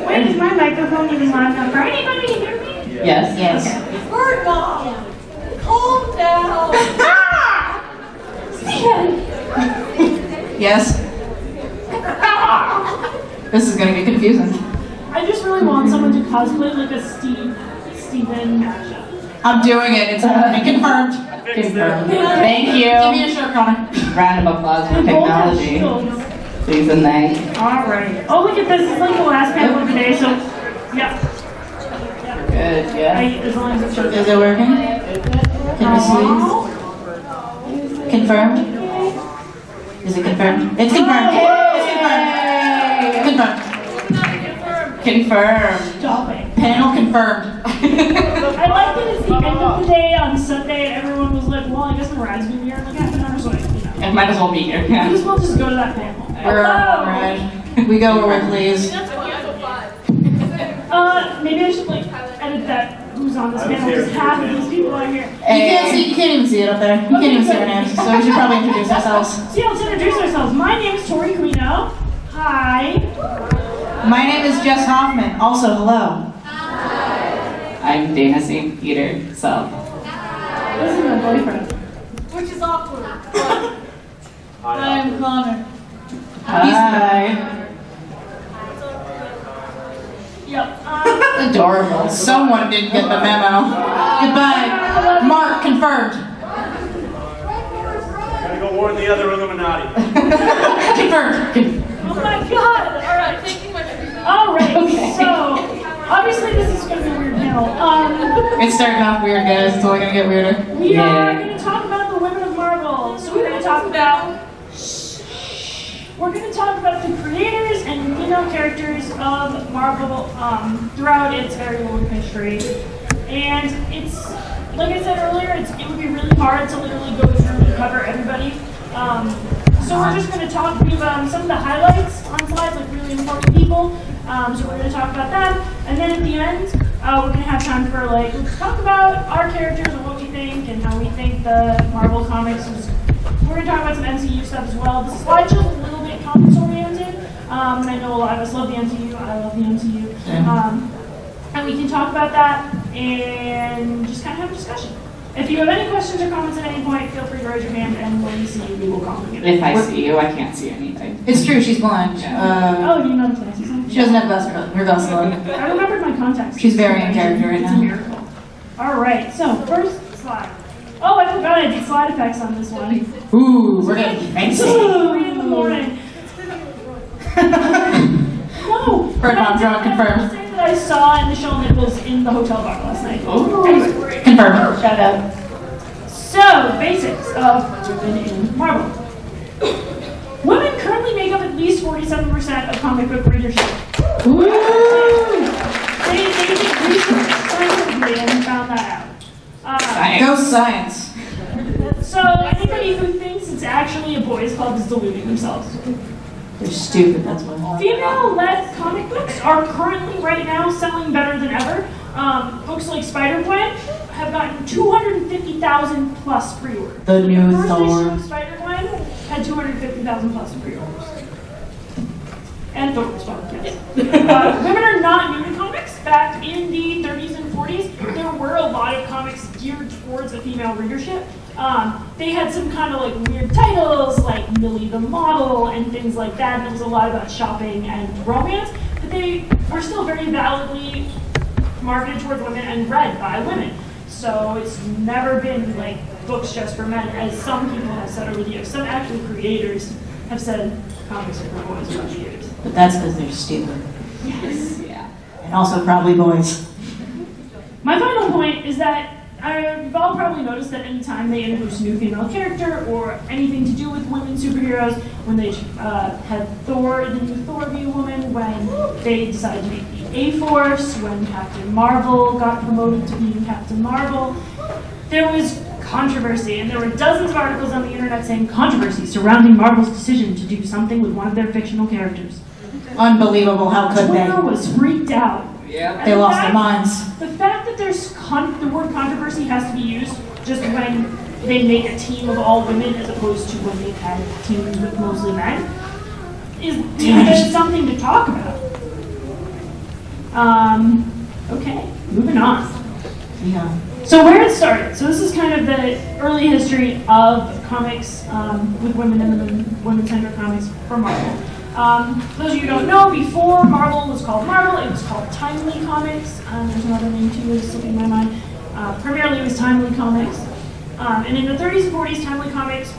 Wait, is my microphone even loud enough for anybody to hear me? Yes. Yes. Okay. Bird Mom! Calm down! Yes. This is going to be confusing. I just really want someone to cosplay like a Steven mashup. I'm doing it. It's confirmed. Confirmed. Thank you. Give me a shirt, Connor. Round of applause for technology. Please and thank. Alright. Oh, look at this. It's like the last panel of the day, so, yeah. Good, yeah. As long as it's short. Is it working? Can you see? Confirmed? Is it confirmed? It's confirmed. It's confirmed. Confirmed. Stop it. Panel confirmed. I like that it's the end of the day on Sunday and everyone was like, well, I guess Mirad's gonna be here in like half an hour, so I, It might as well be here. might as well just go to that panel. We're alright. We go where we please. Maybe I should like edit that who's on this panel because half of these people are here. You can't even see it up there. You can't even see our names, so we should probably introduce ourselves. So yeah, let's introduce ourselves. My name is Tori Guido. Hi. My name is Jess Hoffman. Also, hello. I'm Dana St. Peter, so. This is my boyfriend. Which is awkward. I'm Connor. Hi. Yep. Adorable. Someone didn't get the memo. Goodbye. Mark, confirmed. Gotta go warn the other Illuminati. Confirmed. Oh my god! Alright. Alright, so obviously this is gonna be a weird panel. It's starting off weird, guys. It's only gonna get weirder. We are gonna talk about the women of Marvel. So we're gonna talk about the creators and female characters of Marvel throughout its very long history. And it's, like I said earlier, it would be really hard to literally go through and cover everybody. So we're just going to talk, we have some of the highlights on slides, like really important people. So we're going to talk about that. And then at the end, we're going to have time for like, let's talk about our characters and what we think and how we think the Marvel comics is. We're going to talk about some MCU stuff as well. The slideshow's a little bit comics oriented. And I know a lot of us love the MCU. I love the MCU. And we can talk about that and just kind of have a discussion. If you have any questions or comments at any point, feel free to raise your hand, and when we see you, we will comment. If I see you, I can't see anything. It's true, she's blind. Oh, do you know the glasses? She doesn't have her glasses on. I remembered my contacts. She's very in character right It's now. a miracle. All right, so first slide. Oh, I forgot I did slide effects on this one. Ooh, we're getting fancy. 3 in the morning. No. Bird Mom drone confirmed. Say that I saw Michelle Nichols in the hotel bar last night. Anyway. Confirmed. Shout out. So, basics of women in Marvel. Women currently make up at least 47% of comic book readership. Ooh. They did research scientifically and found that out. Go science. So, anybody who thinks it's actually a boys' club is deluding themselves. They're stupid, that's why. Female-led comic books are currently, right now, selling better than ever. Books like Spider-Gwen have gotten 250,000 plus pre-orders. The new First issue Thor. of Spider-Gwen had 250,000 plus pre-orders. And Thor was fun, yes. Women are not new to comics. Back in the 30s and 40s, there were a lot of comics geared towards a female readership. They had some kind of like weird titles, like Millie the Model and things like that. And it was a lot about shopping and romance, but they were still very validly marketed towards women and read by women. So it's never been like books just for men, as some people have said over the years. Some actual creators have said comics are for boys over the years. But that's because they're stupid. Yes. Yeah. And also probably boys. My final point is that you've all probably noticed that anytime they introduce a new female character or anything to do with women superheroes, when they had Thor, the new Thor be a woman, when they decided to make the A-Force, when Captain Marvel got promoted to being Captain Marvel, there was controversy, and there were dozens of articles on the internet saying controversy surrounding Marvel's decision to do something with one of their fictional characters. Unbelievable, how could Twitter they? was freaked out. Yeah. They lost their minds. The fact that there's the word controversy has to be used just when they make a team of all women as opposed to when they've had teams with mostly men is something to talk about. Okay, moving on. Yeah. So where it started. So this is kind of the early history of comics with women in the women-centered comics for Marvel. Those of you who don't know, before Marvel was called Marvel, it was called Timely Comics. There's another name too that's slipping my mind. Primarily it was Timely Comics. And in the 30s and 40s, Timely Comics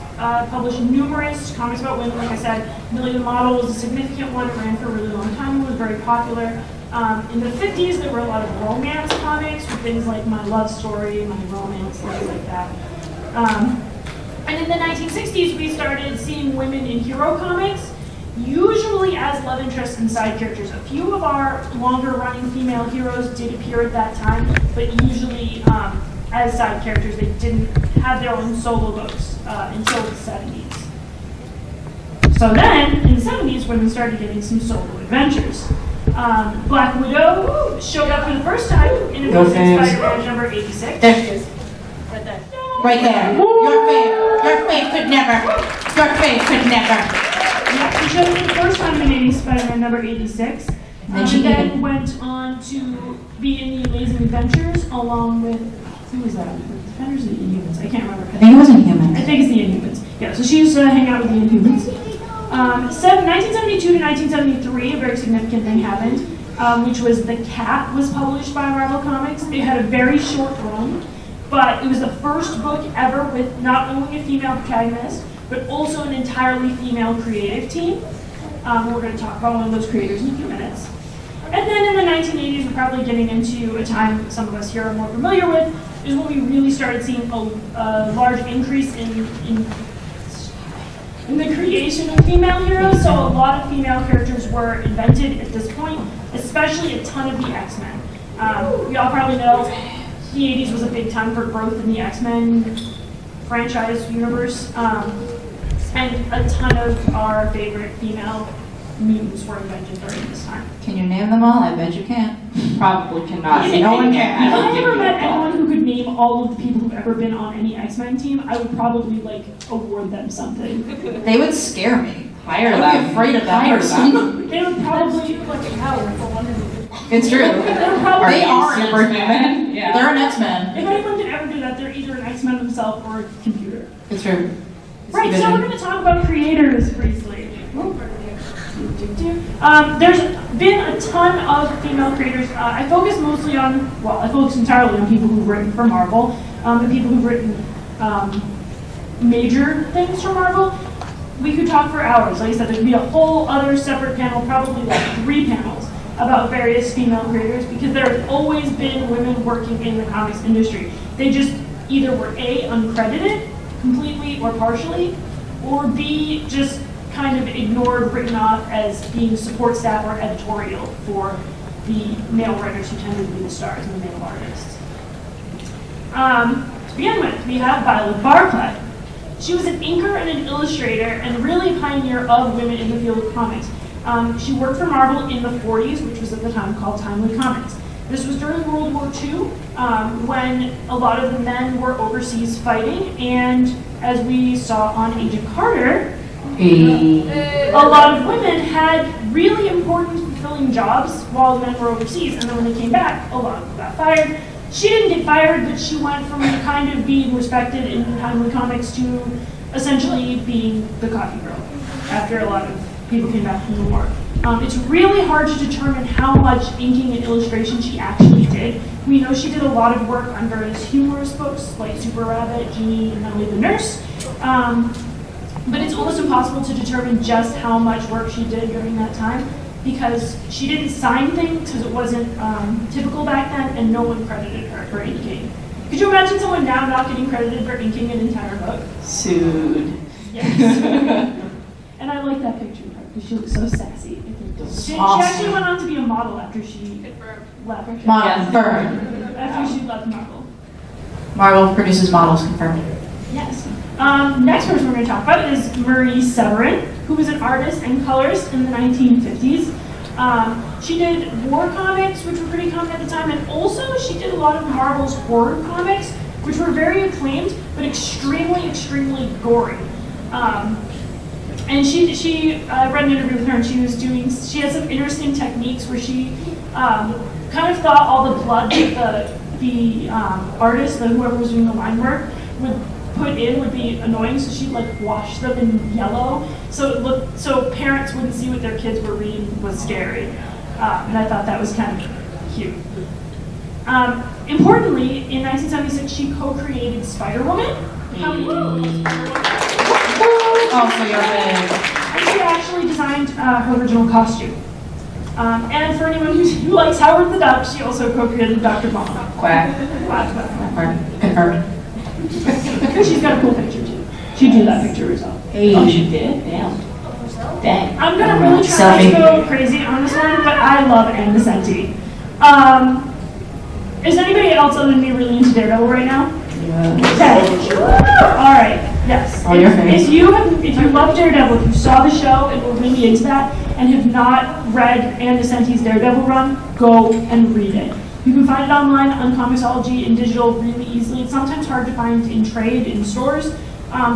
published numerous comics about women. Like I said, Millie the Model was a significant one. It ran for a really long time and was very popular. In the 50s, there were a lot of romance comics with things like My Love Story, My Romance, things like that. And in the 1960s, we started seeing women in hero comics, usually as love interests and side characters. A few of our longer-running female heroes did appear at that time, but usually as side characters. They didn't have their own solo books until the 70s. So then, in the 70s, women started getting some solo adventures. Black Widow showed up for the first time in Amazing Spider-Man number 86. There she is. Right there. Right there. Your fave could never. Your fave could never. Yeah, she showed up for the first time in Amazing Spider-Man number 86. And she then went on to be in the Amazing Adventures along with, who was that? The Defenders of the Inhumans? I can't remember. I think it was Inhumans. I think it's the Inhumans. Yeah, so she used to hang out with the Inhumans. 1972 to 1973, a very significant thing happened, which was The Cat was published by Marvel Comics. It had a very short run, but it was the first book ever with not only a female protagonist, but also an entirely female creative team. We're going to talk about one of those creators in a few minutes. And then in the 1980s, we're probably getting into a time some of us here are more familiar with, is when we really started seeing a large increase in the creation of female heroes. So a lot of female characters were invented at this point, especially a ton of the X-Men. We all probably know the 80s was a big time for growth in the X-Men franchise universe. And a ton of our favorite female mutants were invented during this time. Can you name them all? I bet you can't. Probably cannot. No one can. If I ever met anyone who could name all of the people who've ever been on any X-Men team, I would probably award them something. They would scare me. Hire I would them. be afraid of them. Hire them. They would probably like a coward for Wonder Woman. It's true. They are an Superhuman? X-Men. Yeah. They're an X-Men. If anyone could ever do that, they're either an X-Men themselves or a computer. It's true. Right, so we're going to talk about creators briefly. There's been a ton of female creators. I focus entirely on people who've written for Marvel, and people who've written major things for Marvel. We could talk for hours. Like I said, there could be a whole other separate panel, probably like 3 panels, about various female creators, because there have always been women working in the comics industry. They just either were A, uncredited completely or partially, or B, just kind of ignored, written off as being support staff or editorial for the male writers who tended to be the stars and the male artists. To begin with, we have Violet Barclay. She was an inker and an illustrator and really a pioneer of women in the field of comics. She worked for Marvel in the 40s, which was at the time called Timely Comics. This was during World War II, when a lot of the men were overseas fighting, and as we saw on Agent Carter, a lot of women had really important, fulfilling jobs while the men were overseas, and then when they came back, a lot of them got fired. She didn't get fired, but she went from kind of being respected in Timely Comics to essentially being the coffee girl after a lot of people came back from the war. It's really hard to determine how much inking and illustration she actually did. We know she did a lot of work on various humorous books like Super Rabbit, Jeannie, and Emily the Nurse. But it's almost impossible to determine just how much work she did during that time because she didn't sign things because it wasn't typical back then and no one credited her for inking. Could you imagine someone now not getting credited for inking an entire book? Sued. Yes. And I like that picture of her because she looks so sassy. She actually went on to be a model after she left. After she left Marvel. Marvel produces models, confirmed. Yes. Next person we're going to talk about is Marie Severin, who was an artist and colorist in the 1950s. She did war comics, which were pretty common at the time, and also she did a lot of Marvel's horror comics, which were very acclaimed, but extremely, extremely gory. And she read an interview with her, and she had some interesting techniques where she kind of thought all the blood that the artist, whoever was doing the line work, would put in would be annoying, so she'd like wash them in yellow, so parents wouldn't see what their kids were reading was scary, and I thought that was kind of cute. Importantly, in 1976, she co-created Spider-Woman. Oh, so you're big. And she actually designed her original costume. And for anyone who likes Howard the Duck, she also co-created Dr. Bomb. Quack. Confirmed. She's got a cool picture too. She drew that picture herself. Hey. Oh, she did? Damn. Dang. I'm gonna really try not to go crazy on this one, but I love Ann Nesenti. Is anybody else other than me really into Daredevil right now? Yeah. Okay. All right. Yes. All your face. If you love Daredevil, if you saw the show and were really into that, and have not read Ann Nesenti's Daredevil run, go and read it. You can find it online on Comixology and digital really easily. It's sometimes hard to find in trade in stores,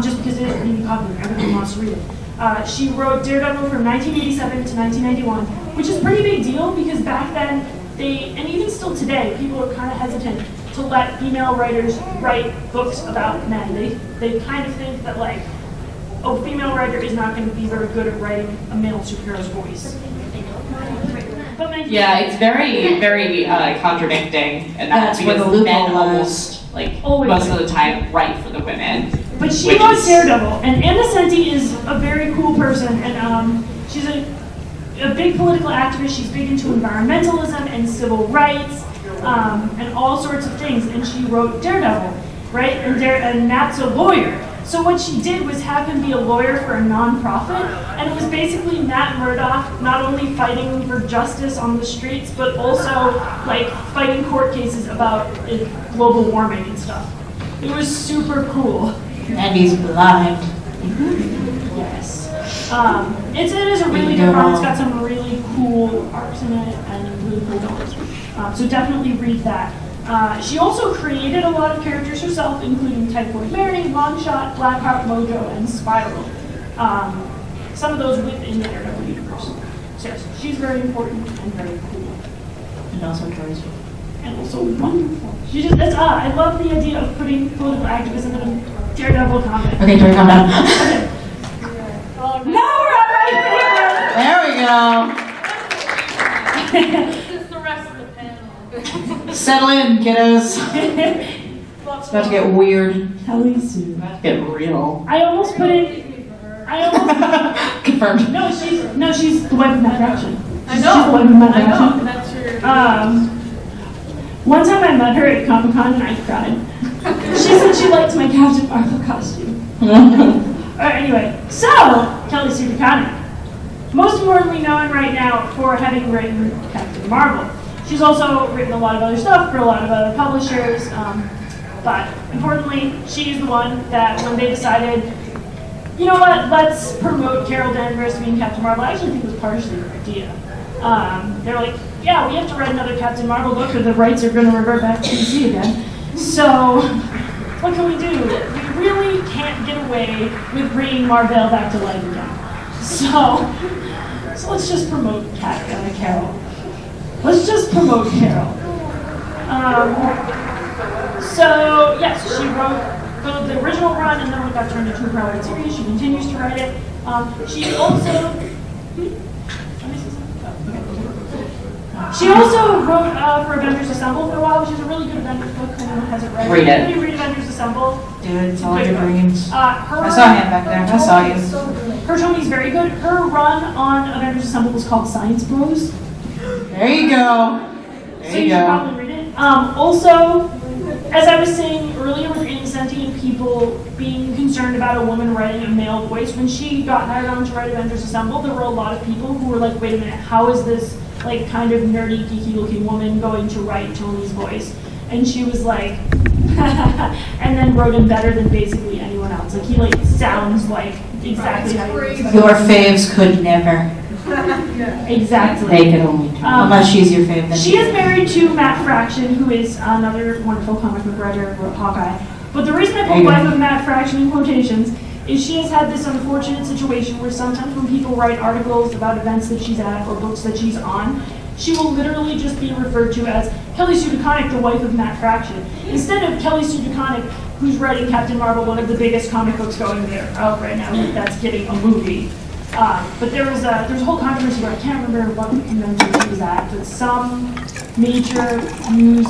just because it is really popular. Everyone wants to read it. She wrote Daredevil from 1987 to 1991, which is a pretty big deal because back then, and even still today, people are kind of hesitant to let female writers write books about men. They kind of think that like, a female writer is not going to be very good at writing a male superhero's voice. But Yeah, it's very, very contradicting, and that's where because the men loophole almost, most of the time, write for the women. But she wrote Daredevil, and Ann Nesenti is a very cool person, and she's a big political activist. She's big into environmentalism and civil rights, and all sorts of things. And she wrote Daredevil, right? And Matt's a lawyer. So what she did was have him be a lawyer for a nonprofit, and it was basically Matt Murdock not only fighting for justice on the streets, but also like fighting court cases about global warming and stuff. It was super cool. And he's blind. Yes. It is a really good run. It's got some really cool arcs in it and really cool villains. So definitely read that. She also created a lot of characters herself, including Typhoid Mary, Longshot, Blackheart, Mojo, and Spiral. Some of those within the Daredevil universe. So yes, she's very important and very cool. And also Joyce. And also wonderful. I love the idea of putting political activism in a Daredevil comic. Okay, Joy, calm down. Okay. Now we're at my favorite! There we go. This is the rest of the panel. Settle in, kiddos. It's about to get weird. Kelly Sue. About to get real. I almost put it. Confirmed. No, she's the wife of Matt Fraction. I know. She's the wife of Matt Fraction. That's your. One time I met her at Comic-Con and I cried. She said she liked my Captain Marvel costume. Anyway, so Kelly Sue DeConnick, most importantly known right now for having written Captain Marvel. She's also written a lot of other stuff for a lot of other publishers, but importantly, she's the one that when they decided, you know what, let's promote Carol Danvers being Captain Marvel, I actually think it was partially her idea. They're like, yeah, we have to write another Captain Marvel book or the rights are going to revert back to DC again. So, what can we do? We really can't get away with bringing Marvel back to life again. So let's just promote Carol. Let's just promote Carol. So, yes, she wrote the original run, and then when it got turned into a private series, she continues to write it. She also... She also wrote for Avengers Assemble for a while, which is a really good Avengers book. Anyone hasn't read it? Read it. Everybody read Avengers Assemble. Dude, it's all your dreams. I saw him back there. I saw you. Her Tony's very good. Her run on Avengers Assemble was called Science Bros. There you go. There So you you should go. probably read it. Also, as I was saying earlier with Ann Nesenti and people being concerned about a woman writing a male voice, when she got hired on to write Avengers Assemble, there were a lot of people who were like, wait a minute, how is this like kind of nerdy, geeky looking woman going to write Tony's voice? And she was like, and then wrote him better than basically anyone else. Like he like sounds like exactly how he was. Your faves could never. Exactly. They could only do. Unless she's your fave. Then She is married to Matt Fraction, who is another wonderful comic book writer who wrote Hawkeye. But the reason I put wife of Matt Fraction in quotations is she has had this unfortunate situation where sometimes when people write articles about events that she's at or books that she's on, she will literally just be referred to as Kelly Sue DeConnick, the wife of Matt Fraction, instead of Kelly Sue DeConnick, who's writing Captain Marvel, one of the biggest comic books going there out right now, that's getting a movie. But there was a whole controversy where I can't remember what convention she was at, but some major news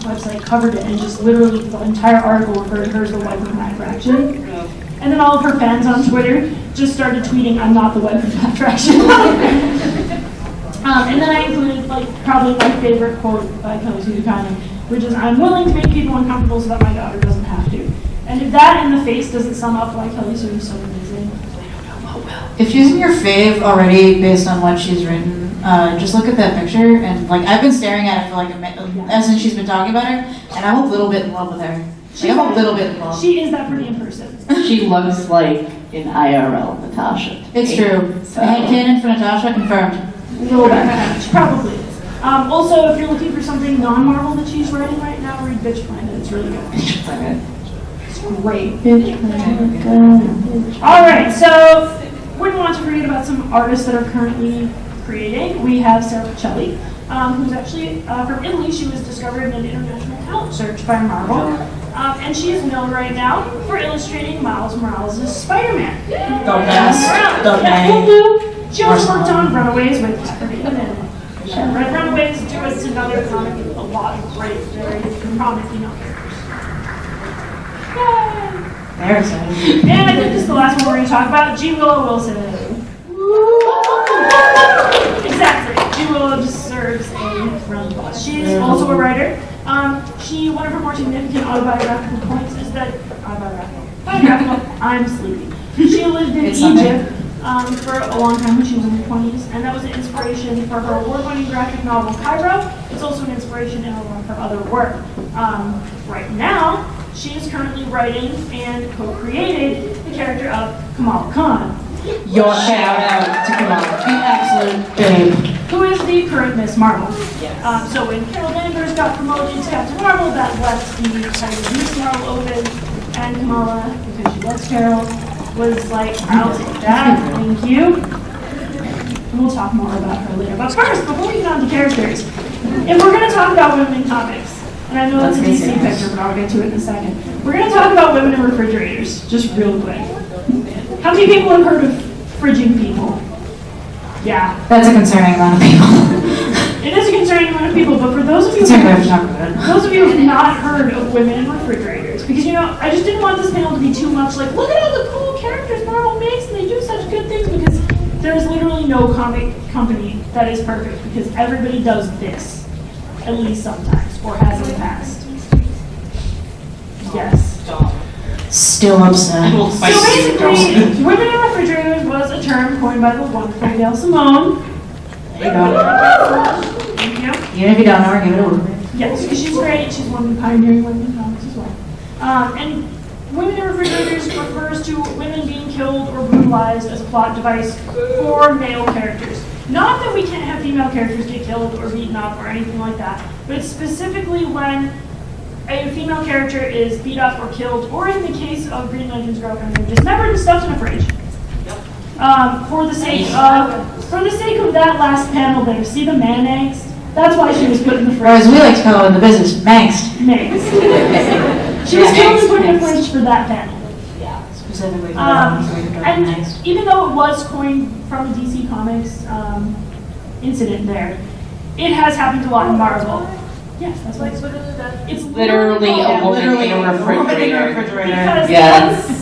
website covered it and just literally the entire article referred to her as the wife of Matt Fraction. And then all of her fans on Twitter just started tweeting, "I'm not the wife of Matt Fraction." And then I included probably my favorite quote by Kelly Sue DeConnick, which is, "I'm willing to make people uncomfortable so that my daughter doesn't have to." And if that in the face doesn't sum up why Kelly Sue is so amazing, I don't know what will. If she's in your fave already based on what she's written, just look at that picture and I've been staring at it for ever since she's been talking about her, and I'm a little bit in love with her. I'm a little bit in love. She is that pretty in person. She looks like in IRL Natasha. It's true. Headcanon for Natasha confirmed. She probably is. Also, if you're looking for something non-Marvel that she's writing right now, read Bitch Planet. It's really good. It's great. Bitch Planet. All right, so wouldn't want to forget about some artists that are currently creating. We have Sarah Pichelli, who's actually from Italy. She was discovered in an international talent search by Marvel. And she is known right now for illustrating Miles Morales' Spider-Man. The best. The Yeah, she also worked on Runaways with and Red Runaways do us another comic with a lot of great, very prominent female characters. Yay! They're excited. And I think this is the last one we're going to talk about, G. Willow Wilson. Exactly. G. Willow deserves a round of applause. She is also a writer. One of her more significant autobiographical points is that biographical. I'm sleepy. She lived in Egypt for a long time when she was in her 20s, and that was an inspiration for her award-winning graphic novel Cairo. It's also an inspiration in a lot of her other work. Right now, she is currently writing and co-created the character of Kamala Khan. Your shout out to Kamala, the absolute babe. Who is the current Miss Marvel. Yes. So when Carol Danvers got promoted to Captain Marvel, that left the title of Miss Marvel open, and Kamala, because she loves Carol, was like, "I'll take that, thank you." And we'll talk more about her later. But first, before we get on to characters, if we're going to talk about women in comics, and I know that's a DC picture, but I'll get to it in a second. We're going to talk about women in refrigerators, just real quick. How many people have heard of fridging people? Yeah. That's a concerning amount of people. It is a concerning amount of people, but for those of you who have not heard of women in refrigerators, because I just didn't want this panel to be too much like, look at all the cool characters Marvel makes and they do such good things, because there's literally no comic company that is perfect, because everybody does this, at least sometimes, or has in the past. Yes. Still upset. So basically, women in refrigerators was a term coined by the wonderful Gail Simone. There you go. Thank you. Even if you don't know her, give it a word. Yes, because she's great. She's one of the pioneering women in comics as well. And women in refrigerators refers to women being killed or brutalized as a plot device for male characters. Not that we can't have female characters get killed or beaten up or anything like that, but it's specifically when a female character is beat up or killed, or in the case of Green Lantern's girlfriend, they're dismembered and stuffed in a fridge. For the sake of that last panel there, see the mayonnaise? That's why she was put in the fridge. Or as we like to call it in the business, mangst. She was killed and put in the fridge for that panel. Specifically for and even though it was coined from a DC Comics incident there, it has happened a lot in Marvel. Yes, that's what it's Literally a woman in a refrigerator.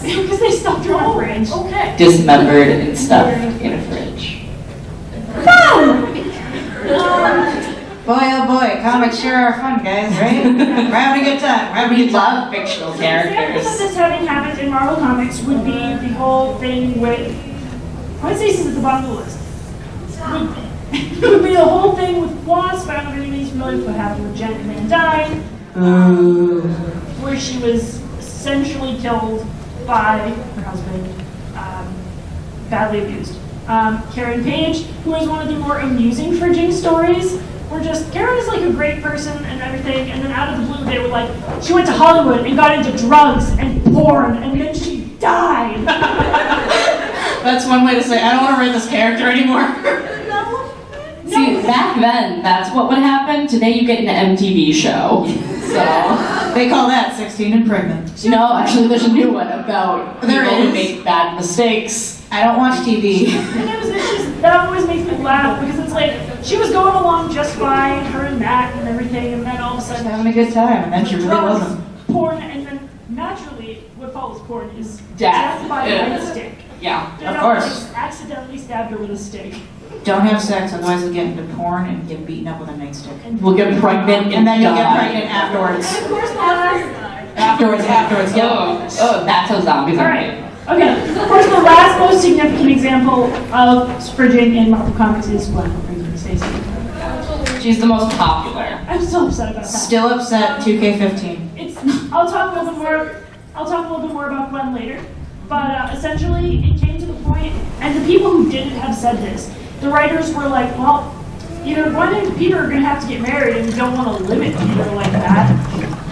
Because they stuffed her in a fridge. Okay. Dismembered and stuffed in a fridge. Boy, oh boy, comics sure are fun, guys, right? We're having a good time. We love fictional Examples of characters. this having happened in Marvel Comics would be the whole thing with, I would say this is at the bottom of the list. It would be the whole thing with Wasp. I don't know if anybody's familiar with what happened with Janet Van Dyne, where she was essentially killed by her husband, badly abused. Karen Page, who is one of the more amusing fridging stories, where just, Karen is like a great person and everything, and then out of the blue they were like, she went to Hollywood and got into drugs and porn, and then she died. That's one way to say, I don't want to write this character anymore. No, back then, that's what would happen. Today you get an MTV show. So They call that 16 and pregnant. no, actually there's a new one about There people who is? make bad mistakes. I don't watch TV. And it's just, that always makes me laugh because it's like, she was going along just fine, her and Matt and everything, and then all of a sudden, Having a good time, and then she really drugs, wasn't. porn, and then naturally, what follows porn is Death. by Yeah. a stick. Yeah. They Of don't, course. like, accidentally stabbed her with a stick. Don't have sex, otherwise you'll get into porn and get beaten up with a nightstick. We'll get pregnant And then you'll get die. pregnant afterwards. And of course, the last, Afterwards, yeah. Oh, that's how zombies all are right. made. Okay, of course, the last most significant example of spridging in Marvel Comics is Gwen Stacy. She's the most popular. I'm so upset about that. Still upset, 2K15. It's. I'll talk a little bit more. I'll talk a little bit more about Gwen later. But essentially, it came to the point, and the people who did it have said this. The writers were like, well, either Gwen and Peter are going to have to get married, and we don't want to limit Peter like that,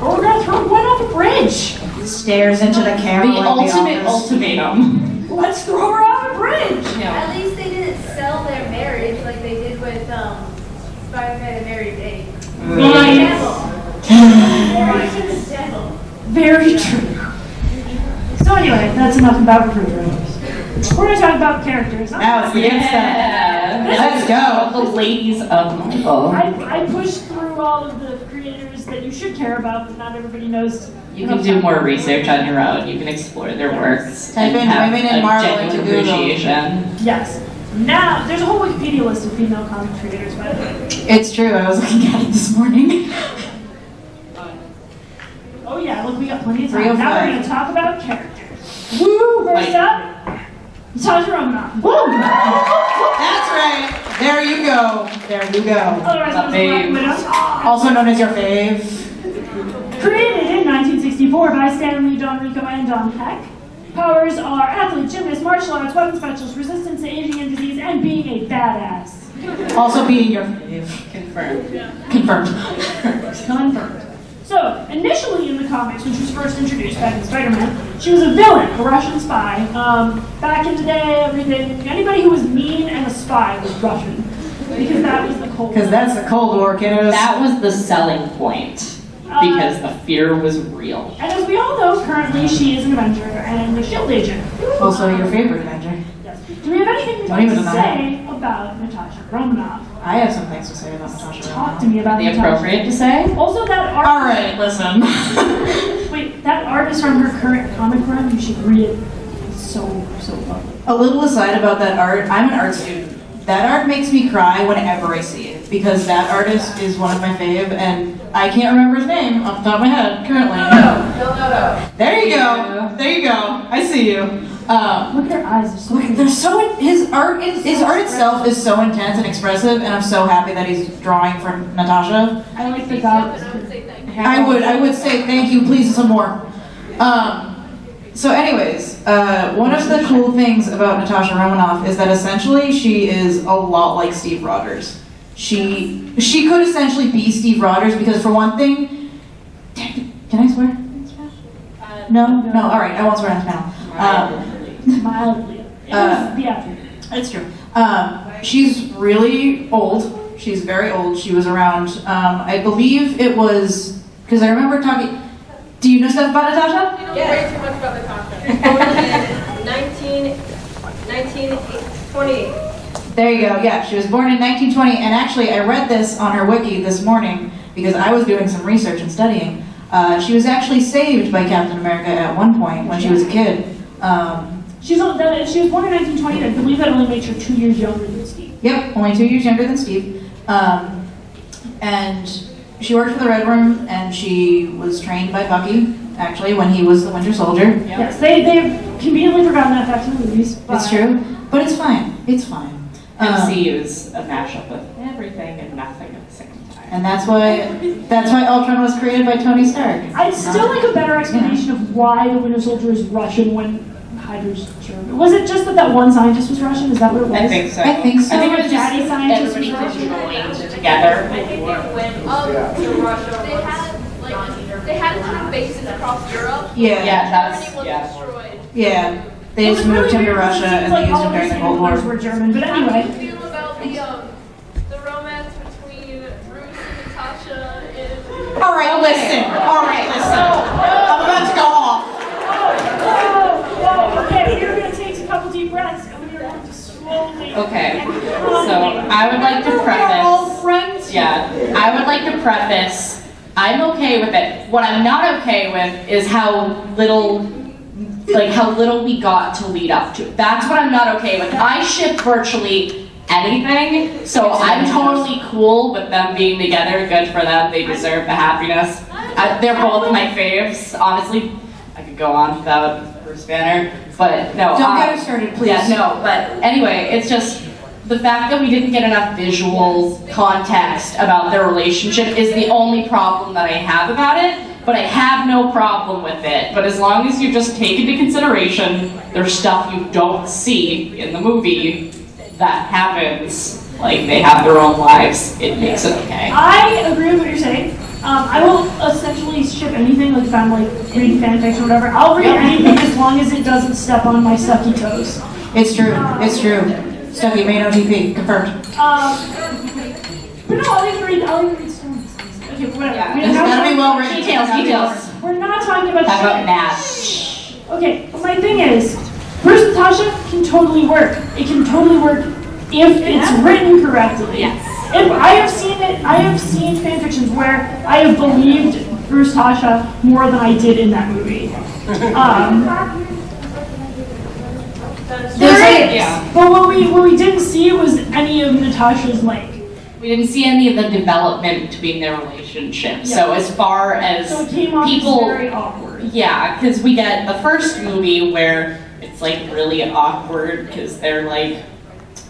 or we're going to throw Gwen off a bridge. Stares into the camera The like ultimate the office. ultimatum. Let's throw her off a bridge. At least they didn't sell their marriage like they did with Spider-Man and Mary Jane. Very true. So anyway, that's enough about refrigerators. We're going to talk about characters. Now it's the good stuff. Yeah. Let's go. The ladies of Marvel. I pushed through all of the creators that you should care about, but not everybody knows. You can do more research on your own. You can explore their works Type and in have women in a Marvel genuine into Google. appreciation. Yes. Now, there's a whole Wikipedia list of female comic creators, by the way. It's true, I was looking at it this morning. Oh yeah, look, we got plenty of time. Now 305. we're going to talk about characters. Woo! First up, Natasha Romanoff. Woo! That's right. There you go. There you go. Otherwise known as Black Widow. Also known as your fave. Created in 1964 by Stan Lee, Don Rico, and Don Peck. Powers are athlete, gymnast, martial arts, weapon specialist, resistance to aging and disease, and being a badass. Also being your fave. Confirmed. Confirmed. Confirmed. So, initially in the comics, when she was first introduced back in Spider-Man, she was a villain, a Russian spy. Back in the day, everything, anybody who was mean and a spy was Russian. Because that was the Cold War. Because that's the Cold War, kiddos. That was the selling point. Because the fear was real. And as we all know, currently she is an Avenger and a S.H.I.E.L.D. agent. Also your favorite Avenger. Yes. Do we have anything we'd Don't like even to know say about Natasha Romanoff? I have some things to say about Natasha Talk Romanoff. to me about The Natasha. appropriate to say? Also, that art. All right, listen. Wait, that art is from her current comic run. You should read it. It's so lovely. A little aside about that art, I'm an art student. That art makes me cry whenever I see it, because that artist is one of my fave, and I can't remember his name off the top of my head currently. No. There you go. There you go. I see you. Look at her eyes. They're so They're so his art itself is so intense and expressive, and I'm so happy that he's drawing for Natasha. I like the dog. I would say thank you. I would say thank you, please, some more. So anyways, one of the cool things about Natasha Romanoff is that essentially she is a lot like Steve Rogers. She could essentially be Steve Rogers because for one thing, can I swear? No? All right, I won't swear on this panel. Mildly. It was the afternoon. It's true. She's really old. She's very old. She was around, I believe it was, because I remember talking, do you know stuff about Natasha? You know way too much about Natasha. Born in 1928. There you go. Yeah, she was born in 1920, and actually I read this on her wiki this morning because I was doing some research and studying. She was actually saved by Captain America at one point when she was a kid. She was born in 1920, and I believe that only makes her 2 years younger than Steve. Yep, only 2 years younger than Steve. And she worked for the Red Room, and she was trained by Bucky, actually, when he was the Winter Soldier. Yes, they've conveniently forgotten that fact in the movies. But It's true, but it's fine. It's fine. MCU's a mashup of everything and nothing at the same time. And that's why Ultron was created by Tony Stark. I'd still like a better explanation of why the Winter Soldier is Russian when Hydra's German. Was it just that one scientist was Russian? Is that what it was? I think so. I think so. I think it was just Daddy scientist was everybody Russian. joined together. I think they went to Russia. They had kind of bases across Europe. Yeah. Yeah, Germany that's, was yeah. destroyed. Yeah. They It just was really moved him to weird because Russia it seems and like they used all him of during the the Cold sailors War. were German, but How do anyway. you feel about the romance All right, listen. I'm about to go off. Whoa, okay, we're gonna take a couple deep breaths and we're going to slowly. Okay, so I would like to preface. Yeah, I would like to preface. I'm okay with it. What I'm not okay with is how little we got to lead up to. That's what I'm not okay with. I ship virtually anything, so I'm totally cool with them being together. Good for them. They deserve the happiness. They're both my faves. Honestly, I could go on without Bruce Banner, but no. Don't get her started, please. Yeah, no. But anyway, it's just the fact that we didn't get enough visual context about their relationship is the only problem that I have about it. But I have no problem with it. But as long as you just take into consideration there's stuff you don't see in the movie that happens, like they have their own lives, it makes it okay. I agree with what you're saying. I will essentially ship anything, like if I'm like reading fanfics or whatever. I'll read anything as long as it doesn't step on my sucky toes. It's true. It's true. Stucky main OTP confirmed. But no, I'll even read stories. Okay, whatever. Yeah, It's gotta be well written. Details. We're not talking about How about shit. Matt? Okay, but my thing is, Bruce Natasha can totally work. It can totally work if it's written correctly. Yes. If I have seen fan fictions where I have believed Bruce Tasha more than I did in that movie. There is, Yeah. but what we didn't see was any of Natasha's like. We didn't see any of the development between their relationship. So as far as So it came off people, as very awkward. yeah, because we get the first movie where it's like really awkward because they're like,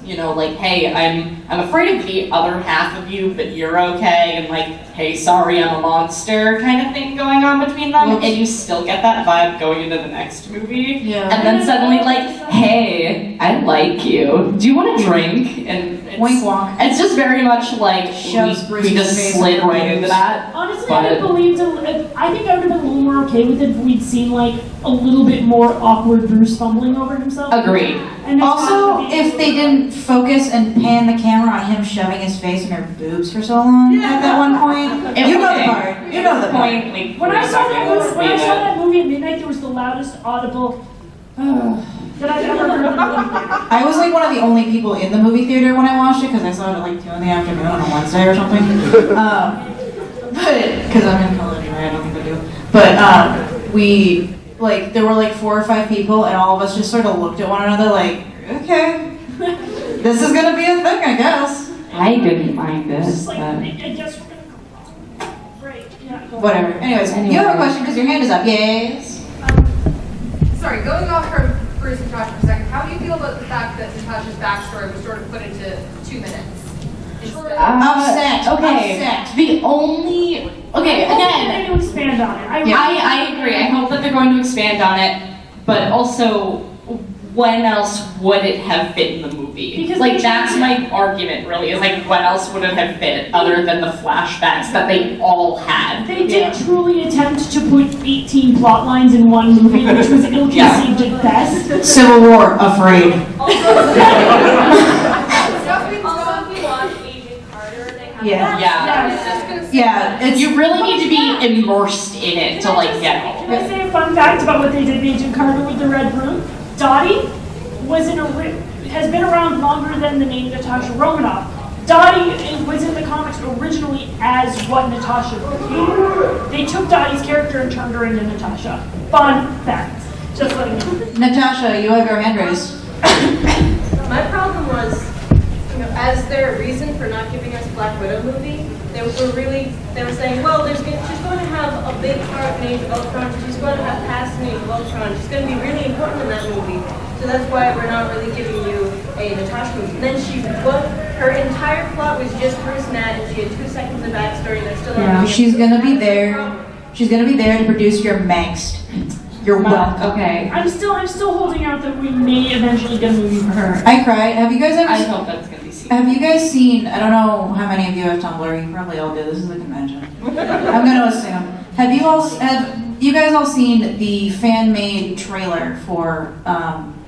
you know, like, hey, I'm afraid of the other half of you, but you're okay, and like, hey, sorry, I'm a monster kind of thing going on between them, and you still get that vibe going into the next movie. Yeah. And then suddenly, like, hey, I like you. Do you want a drink? And it's, Wink wonk. It's just very much like Shoves we Bruce's just face slid in the right into news. that. Honestly, But- I would have believed. I think I would have been a little more okay with it if we'd seen like a little bit more awkward Bruce fumbling over himself. Agreed. And Also, if they didn't focus and pan the camera on him shoving his face in her boobs for so long at that one point, you know the part. You know the part. Point, like, When I saw that movie, when I saw yeah. that movie at midnight, there was the loudest audible that I've ever heard in the movie theater. I was like one of the only people in the movie theater when I watched it because I saw it at like 2 in the afternoon on a Wednesday or something. But because I'm in college, right? I don't think I do. But we like there were like 4 or 5 people, and all of us just sort of looked at one another like, okay, this is gonna be a thing, I guess. I didn't mind It's this. just like, but- I guess we're gonna go. Right, yeah. Go Whatever. Anyways, you have a question because your hand is up. Yes. Sorry, going off from Bruce and Natasha for a second, how do you feel about the fact that Natasha's backstory was sort of put into 2 minutes? Upset. Okay. Upset. The only. Okay, Hopefully again. they will expand on it. I agree. I hope that they're going to expand on it, but also, when else would it have fit in the movie? Because like they- that's my argument, really. Is like, when else would it have fit other than the flashbacks that they all had? They did truly attempt to put 18 plot lines in one movie, which was ill-conceived at best. Civil War. Afraid. Also, if you watch Agent Carter, they have Yeah. Yeah. Yeah. It's You really need to be immersed in it to like get all Can of I it. say a fun fact about what they did in Agent Carter with the Red Room? Dottie has been around longer than the name Natasha Romanoff. Dottie was in the comics originally as what Natasha became. They took Dottie's character and turned her into Natasha. Fun fact. Just letting you know. Natasha, you have your hand raised. My problem was, as their reason for not giving us Black Widow movie, they were saying, well, she's going to have a big part in Age of Ultron, she's going to have past in Age of Ultron, she's going to be really important in that movie. So that's why we're not really giving you a Natasha movie. Then her entire plot was just Bruce Nat, and she had 2 seconds of backstory, and they're still not. She's gonna be there. She's gonna be there to produce your Mangst. You're welcome. Okay. I'm still holding out that we may eventually get a movie for her. I cried. Have you guys I ever? hope that's gonna be seen. Have you guys seen? I don't know how many of you have Tumblr. You probably all do. This is a convention. I'm gonna assume. Have you guys all seen the fan-made trailer for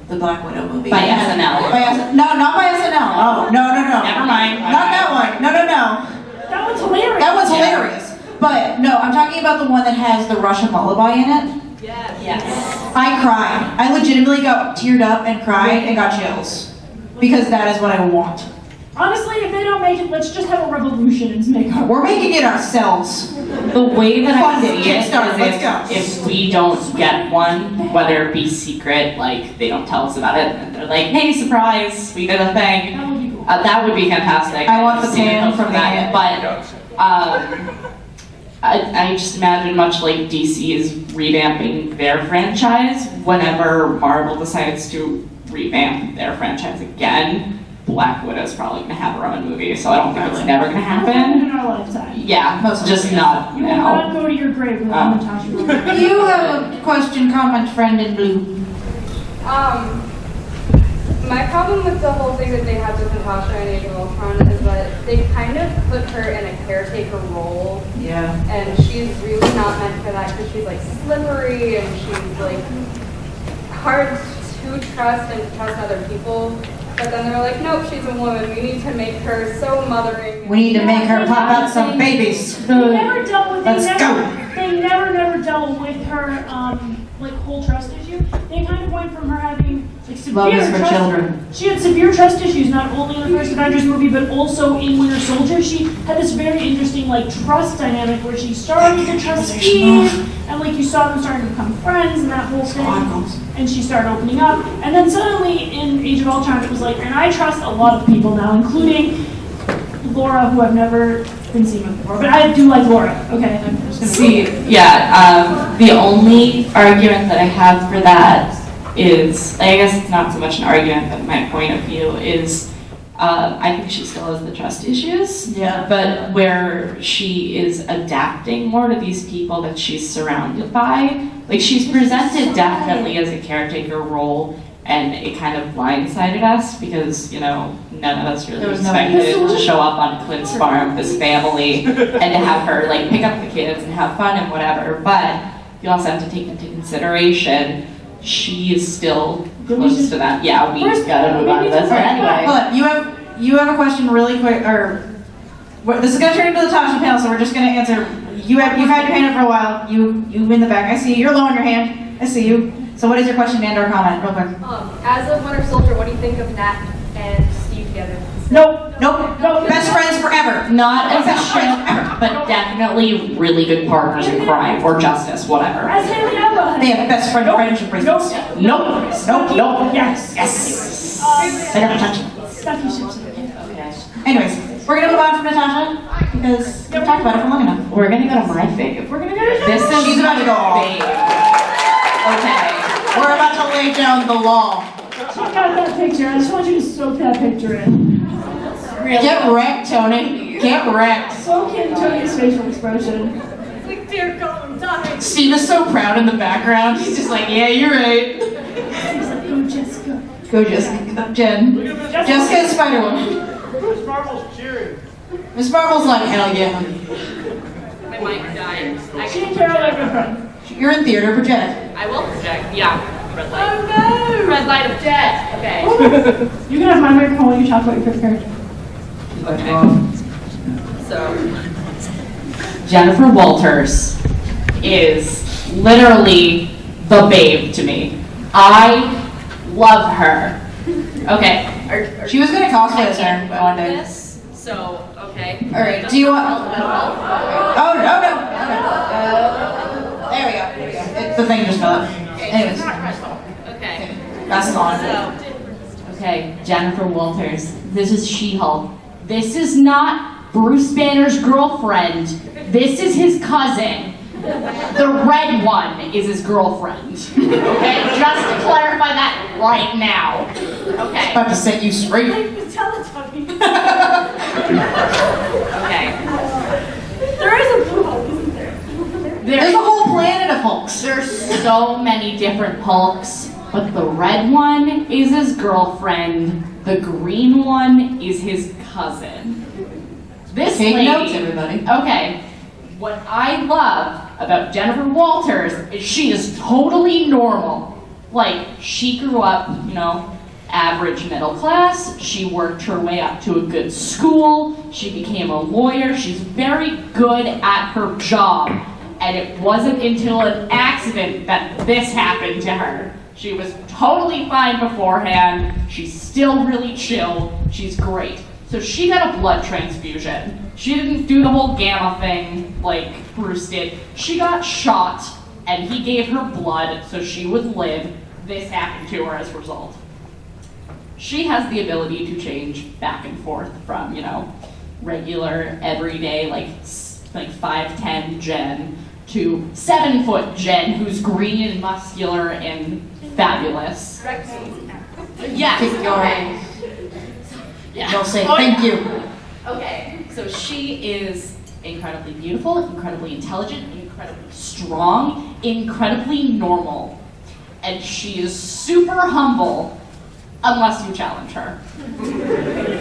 the Black Widow movie? By SNL. No, not by SNL. Oh, no. Never mind. Not that one. No. That one's hilarious. That one's hilarious. But no, I'm talking about the one that has the Russian lullaby in it. Yes. I cried. I legitimately got teared up and cried and got chills. Because that is what I want. Honestly, if they don't make it, let's just have a revolution and make our. We're making it ourselves. The way that I Fund it, see it Kickstarter, let's go. is if we don't get one, whether it be secret, like they don't tell us about it, and they're like, hey, surprise, we did a thing. That would be cool. That would be fantastic. I want the See pan hope from for the that. But I just imagine much like DC is revamping their franchise, whenever Marvel decides to revamp their franchise again, Black Widow's probably going to have her own movie, so I don't think it's never going to happen. In our lifetime. Yeah, just not You will now. not go to your grave without Natasha Romanoff. You have a question, comment, friend in blue. My problem with the whole thing that they had with Natasha in Age of Ultron is that they kind of put her in a caretaker role. Yeah. And she's really not meant for that because she's like slippery and she's like hard to trust and trust other people. But then they're like, nope, she's a woman. We need to make her so mothering. We need to make her pop out some babies. They never dealt with. Let's They never dealt with her like whole trust issue. They kind of went from her having like severe Love is for trust. children. She had severe trust issues not only in the first Avengers movie but also in Winter Soldier. She had this very interesting like trust dynamic where she started to trust Steve, and like you saw them starting to become friends and that whole thing. And she started opening up, and then suddenly in Age of Ultron it was like, and I trust a lot of people now, including Laura, who I've never been seen with before, but I do like Laura. Okay, I'm just gonna See, yeah, the only argument that I have for that is, I guess it's not so much an argument, but my point of view is, I think she still has the trust issues. Yeah. But where she is adapting more to these people that she's surrounded by, like she's presented definitely as a caretaker role, and it kind of blindsided us because, you know, none of us really expected to show up on Clint's farm, this family, and to have her like pick up the kids and have fun and whatever. But you also have to take into consideration she is still close to that. Yeah, we gotta move on to this. But anyway, Hold on, you have a question really quick, or this is gonna turn into the Tasha panel, so we're just gonna answer. You've had your hand up for a while. You in the back. I see you. You're low on your hand. I see you. So what is your question and or comment, real quick? As of Winter Soldier, what do you think of Nat and Steve together? Nope. Best friends forever. not as a ship, but definitely really good partners in crime or justice, whatever. As Haley Alba. They have best friend friendship bracelets. Nope. Yes. Yes. I never touch it. Stuffy ships. Anyways, we're gonna move on from Natasha because we've talked about it for long enough. We're gonna go to my fave. We're gonna go to This is She's about to go off. Okay. We're about to lay down the law. check out that picture. I just want you to soak that picture in. Really? Get wrecked, Tony. Get wrecked. Soak in Tony's facial expression. Like, dear God, I'm dying. Steve is so proud in the background. He's just like, yeah, you're right. He's like, go Jessica. Go Jessica. Jen. Jessica is Spider-Woman. Miss Marvel's cheering. Miss Marvel's like, hell yeah. My mic died. She and Carol are good friends. You're in theater, project. I will project. Yeah. Red light. Oh no! Red light of jet. Okay. You can have my microphone while you talk about your favorite character. So. Jennifer Walters is literally the babe to me. I love her. Okay. She was gonna cosplay as her one day. This. So okay. All right. Do you want? Oh no. There we go. The thing just fell out. Anyways, Okay. that's on. Okay, Jennifer Walters. This is She-Hulk. This is not Bruce Banner's girlfriend. This is his cousin. The red one is his girlfriend. Okay, just to clarify that right now. Okay. About to set you straight. Okay. There is a blue Hulk, isn't there? There's a whole planet of Hulks. There's so many different Hulks, but the red one is his girlfriend. The green one is his cousin. This Take lady, notes, everybody. Okay, what I love about Jennifer Walters is she is totally normal. Like, she grew up, you know, average middle class. She worked her way up to a good school. She became a lawyer. She's very good at her job. And it wasn't until an accident that this happened to her. She was totally fine beforehand. She's still really chill. She's great. So she got a blood transfusion. She didn't do the whole gamma thing like Bruce did. She got shot, and he gave her blood so she would live. This happened to her as a result. She has the ability to change back and forth from, regular, everyday, like 5'10" Jen to 7-foot Jen, who's green and muscular and fabulous. Yes. Keep going. Yeah. Don't say thank you. Okay, so she is incredibly beautiful, incredibly intelligent, incredibly strong, incredibly normal. And she is super humble unless you challenge her.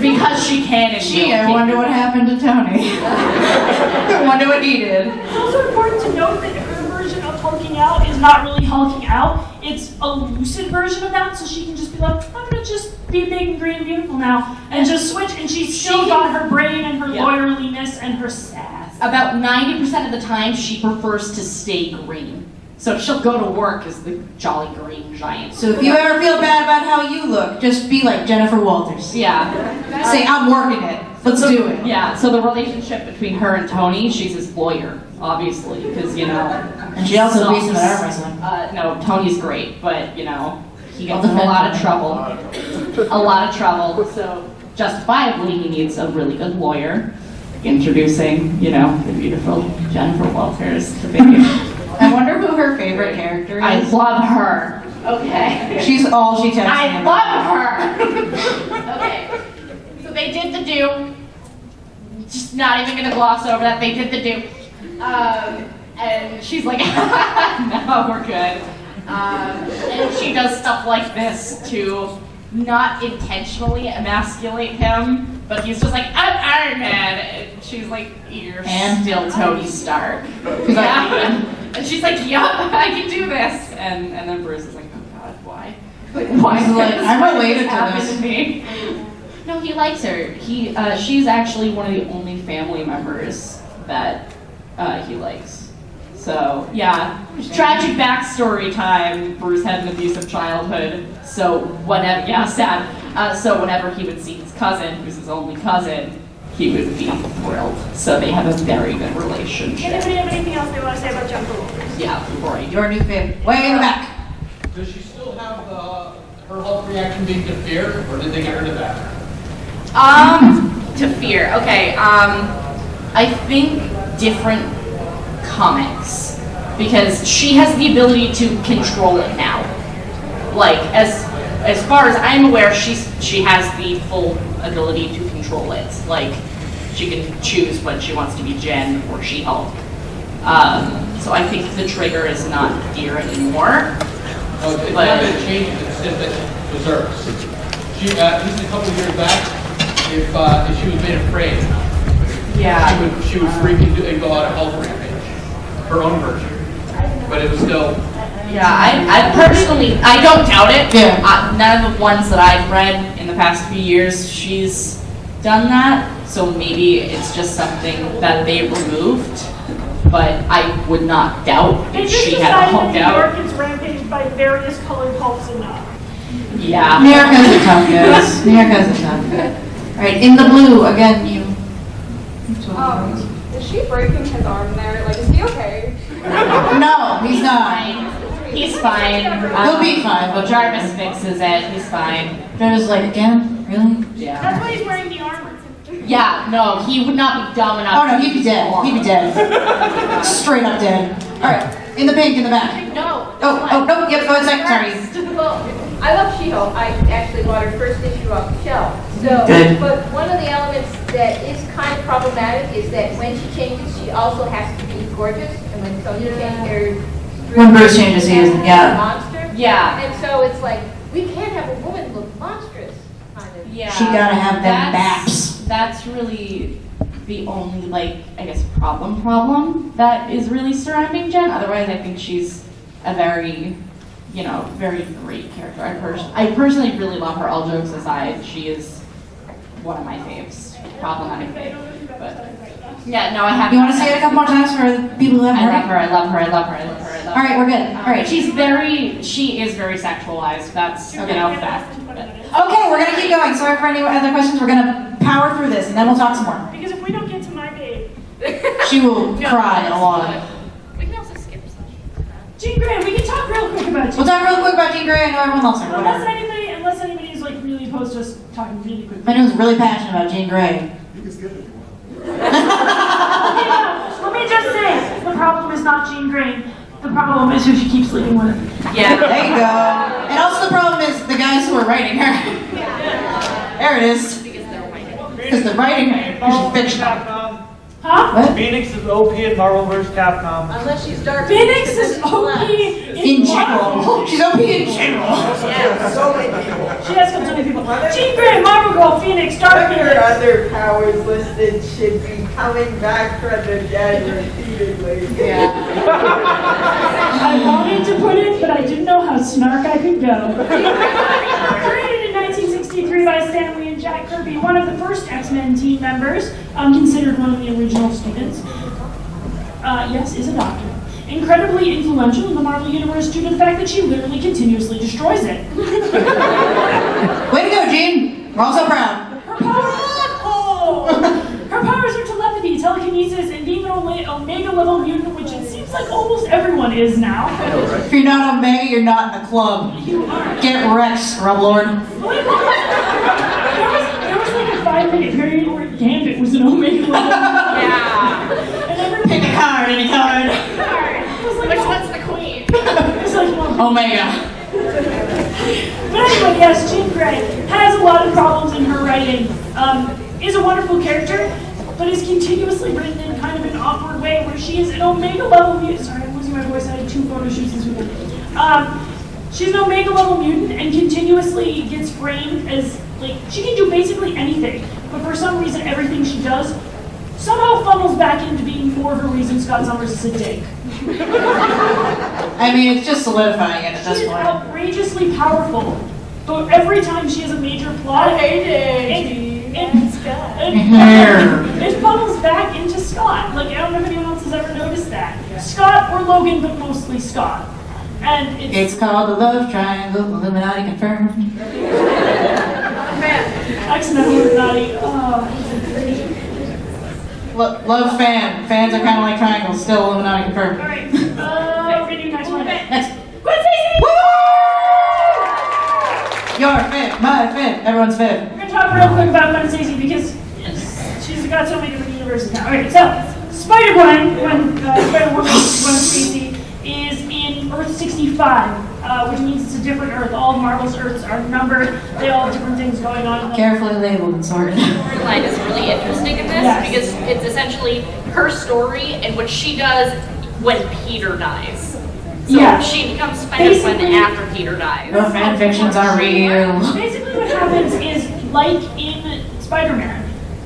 Because she can and Gee, will. I wonder what happened to Tony. I wonder what he did. It's also important to note that her version of hulking out is not really hulking out. It's a lucid version of that, so she can just be like, I'm gonna just be big and green and beautiful now, and just switch, and she's still got her brain and her lawyerliness and her sass. About 90% of the time, she prefers to stay green. So she'll go to work as the jolly green giant. So if you ever feel bad about how you look, just be like Jennifer Walters. Yeah. Say, I'm working it. Let's do it. Yeah, so the relationship between her and Tony, she's his lawyer, obviously, because, And she also beats him at arm wrestling. No, Tony's great, but, he gets in a lot of trouble. A lot of trouble, so justifiably he needs a really good lawyer. Introducing, the beautiful Jennifer Walters to be. I wonder who her favorite character is. I love her. Okay. She's all she texts me I about. love her. Okay. So they did the do. Just not even gonna gloss over that. They did the do. And she's like, no, we're good. And she does stuff like this to not intentionally emasculate him, but he's just like, I'm Iron Man. And she's like, you're still Tony Stark. And she's like, yup, I can do this. And then Bruce is like, oh God, why? Like, why? I'm related to this. To me? No, he likes her. She's actually one of the only family members that he likes. So, yeah. Tragic backstory time. Bruce had an abusive childhood. So, whenever, sad. So, whenever he would see his cousin, who's his only cousin, he would be thrilled. So, they have a very good relationship. Anybody have anything else they want to say about Jennifer Walters? Yeah, right. Your new favorite. Way in the back. Does she still have her Hulk reaction being to fear, or did they get rid of that? To fear. Okay. I think different comics, because she has the ability to control it now. Like as far as I'm aware, she has the full ability to control it. Like she can choose when she wants to be Jen or She-Hulk. So I think the trigger is not fear anymore. Oh, it's not that it changes, it's just that she deserves. Just a couple of years back, if she was made afraid, she would freak and go out of Hulk rampage. Her own version. But it was still... Yeah, I personally, I don't doubt it. Yeah. None of the ones that I've read in the past few years, she's done that. So maybe it's just something that they removed. But I would not doubt They if just she had a Hulk decided out. New York is rampaged by various colored Hulks enough. Yeah. New York has a tough, guys. New York has a tough. Alright, in the blue, again, you. Is she breaking his arm there? Like, is he okay? No, he's not. He's fine. He'll be fine. But Jarvis fixes it. He's fine. Jarvis is like, again? Really? Yeah. That's why he's wearing the armor. Yeah, no, he would not be dumb enough. Oh no, he'd be dead. He'd be dead. Straight up dead. Alright, in the pink, in the back. No. Oh, no, yep, go a second, sorry. Well, I love She-Hulk. I actually bought her first issue off the shelf. So, Good. but one of the elements that is kind of problematic is that when she changes, she also has to be gorgeous. And when Tony changes, When Bruce changes, he isn't, yeah. A monster. Yeah. And so it's like, we can't have a woman look monstrous, kind of. Yeah. She gotta have them baps. That's really the only, I guess, problem that is really surrounding Jen. Otherwise, I think she's a very very great character. I personally really love her. All jokes aside, she is one of my faves. Problematic fave, but yeah, no, I have. You want to say it a couple more times for the people who haven't heard it? I love her. All right, we're good. All right. She is very sexualized. That's fact. Okay, we're gonna keep going. Sorry for any other questions. We're gonna power through this, and then we'll talk some more. Because if we don't get to my babe, She will cry a lot. We can also skip some. Jean Grey, we can talk real quick about Jean. We'll talk real quick about Jean Grey. I know everyone loves her. Unless Whatever. anybody is like really opposed to us talking really quickly. I know who's really passionate about Jean Grey. Let me just say, the problem is not Jean Grey. The problem is who she keeps sleeping with. Yeah. There you go. And also the problem is the guys who are writing her. There it is. Because they're writing her. She's fictional. Huh? What? Phoenix is OP in Marvel vs. Capcom. Unless she's dark. Phoenix is OP In general. She's OP in general. Yeah, so many people. She has so many people. Jean Grey, Marvel Girl, Phoenix, Dark Her Phoenix. other powers listed should be coming back from the dead repeatedly. Yeah. I wanted to put it, but I didn't know how snark I could go. Created in 1963 by Stan Lee and Jack Kirby, one of the first X-Men team members, considered one of the original students. Yes, is a doctor. Incredibly influential in the Marvel Universe due to the fact that she literally continuously destroys it. Way to go, Jean. We're all so proud. Her powers are telepathy, telekinesis, and being an Omega level mutant, which it seems like almost everyone is now. If you're not Omega, you're not in the club. You are. Get wrecked, scrub lord. There was like a 5-minute period where Gambit was an Omega level. Yeah. And every Pick a card, any card. Which one's the queen? It's like, well, Omega. But anyway, yes, Jean Grey has a lot of problems in her writing. Is a wonderful character, but is continuously written in kind of an awkward way where she is an Omega level mutant. Sorry, I'm losing my voice. I had 2 photo shoots this weekend. She's an Omega level mutant and continuously gets framed as, like, she can do basically anything, but for some reason, everything she does somehow funnels back into being more of a reason Scott Summers is a dick. I mean, it's just solidifying it at She this is point. outrageously powerful, but every time she has a major plot, it funnels back into Scott. Like, I don't know if anyone else has ever noticed that. Scott or Logan, but mostly Scott. And It's called the Love Triangle, Illuminati confirmed. X-Men Illuminati. Love fan. Fans are kind of like triangles, still Illuminati confirmed. Alright, we're gonna do next one. Next. Gwen Stacy! Woo! Your fifth, my fifth, everyone's fifth. We're gonna talk real quick about Gwen Stacy because she's got so many different universes now. Okay, so Spider-Gwen, Spider-Woman, Gwen Stacy, is in Earth 65, which means it's a different Earth. All of Marvel's Earths are numbered. They all have different things going on. Carefully labeled and sorted. The storyline is really interesting in this because it's essentially her story and what she does when Peter dies. So she becomes Spider-Gwen after Peter dies. Your fan fictions are real. Basically what happens is, like in Spider-Man,